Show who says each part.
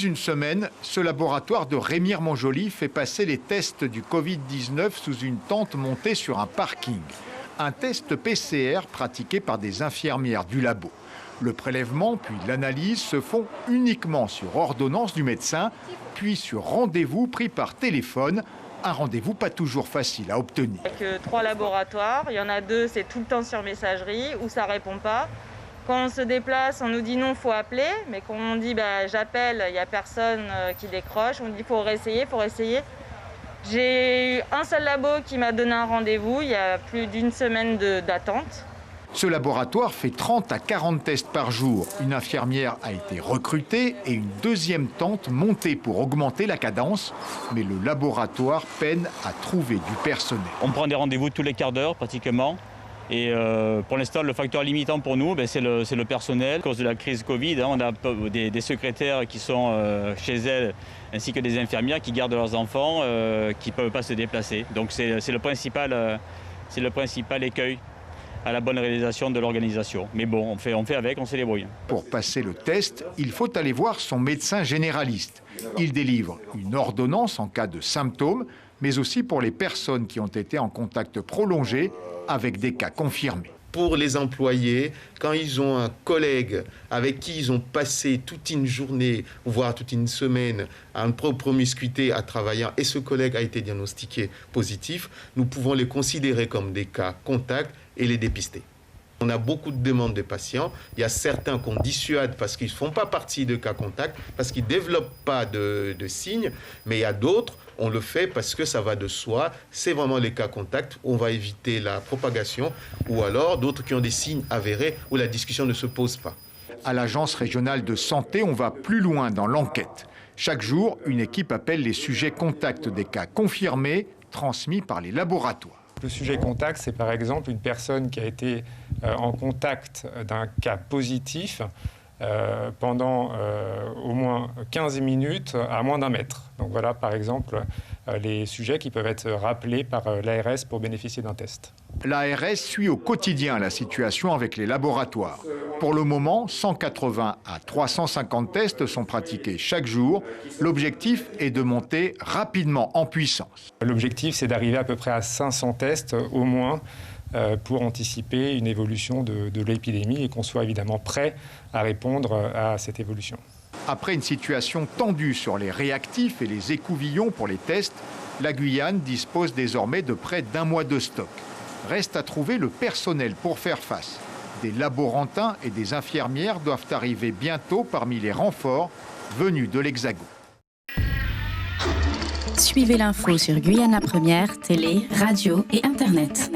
Speaker 1: Une semaine, ce laboratoire de Remire-Montjoly fait passer les tests du Covid-19 sous une tente montée sur un parking. Un test PCR pratiqué par des infirmières du labo. Le prélèvement puis l'analyse se font uniquement sur ordonnance du médecin, puis sur rendez-vous pris par téléphone. Un rendez-vous pas toujours facile à obtenir.
Speaker 2: Avec 3 laboratoires, il y en a 2, c'est tout le temps sur messagerie, où ça répond pas. Quand on se déplace, on nous dit non, il faut appeler. Mais quand on dit j'appelle, il n'y a personne qui décroche. On dit il faut réessayer. J'ai eu un seul labo qui m'a donné un rendez-vous. Il y a plus d'une semaine d'attente.
Speaker 1: Ce laboratoire fait 30 à 40 tests par jour. Une infirmière a été recrutée et une deuxième tente montée pour augmenter la cadence. Mais le laboratoire peine à trouver du personnel.
Speaker 3: On prend des rendez-vous tous les quarts d'heure pratiquement. Et pour l'instant, le facteur limitant pour nous, c'est le personnel. À cause de la crise Covid, on a des secrétaires qui sont chez elles, ainsi que des infirmières qui gardent leurs enfants, qui ne peuvent pas se déplacer. Donc c'est le principal écueil à la bonne réalisation de l'organisation. Mais bon, on fait avec, on se débrouille.
Speaker 1: Pour passer le test, il faut aller voir son médecin généraliste. Il délivre une ordonnance en cas de symptômes, mais aussi pour les personnes qui ont été en contact prolongé avec des cas confirmés.
Speaker 4: Pour les employés, quand ils ont un collègue avec qui ils ont passé toute une journée, voire toute une semaine, en promiscuité à travailler, et ce collègue a été diagnostiqué positif, nous pouvons les considérer comme des cas contacts et les dépister. On a beaucoup de demandes de patients. Il y a certains qu'on dissuade parce qu'ils ne font pas partie de cas contacts, parce qu'ils ne développent pas de signes. Mais il y a d'autres, on le fait parce que ça va de soi. C'est vraiment les cas contacts. On va éviter la propagation. Ou alors d'autres qui ont des signes avérés où la discussion ne se pose pas.
Speaker 1: À l'Agence régionale de santé, on va plus loin dans l'enquête. Chaque jour, une équipe appelle les sujets contacts des cas confirmés, transmis par les laboratoires.
Speaker 5: Le sujet contact, c'est par exemple une personne qui a été en contact d'un cas positif pendant au moins 15 minutes à moins d'1 mètre. Donc voilà par exemple les sujets qui peuvent être rappelés par l'ARS pour bénéficier d'un test.
Speaker 1: L'ARS suit au quotidien la situation avec les laboratoires. Pour le moment, 180 à 350 tests sont pratiqués chaque jour. L'objectif est de monter rapidement en puissance.
Speaker 5: L'objectif, c'est d'arriver à peu près à 500 tests au moins pour anticiper une évolution de l'épidémie et qu'on soit évidemment prêt à répondre à cette évolution.
Speaker 1: Après une situation tendue sur les réactifs et les écouvillons pour les tests, la Guyane dispose désormais de près d'1 mois de stock. Reste à trouver le personnel pour faire face. Des laborantins et des infirmières doivent arriver bientôt parmi les renforts venus de l'Hexagone.
Speaker 6: Suivez l'info sur Guyana Première, télé, radio et Internet.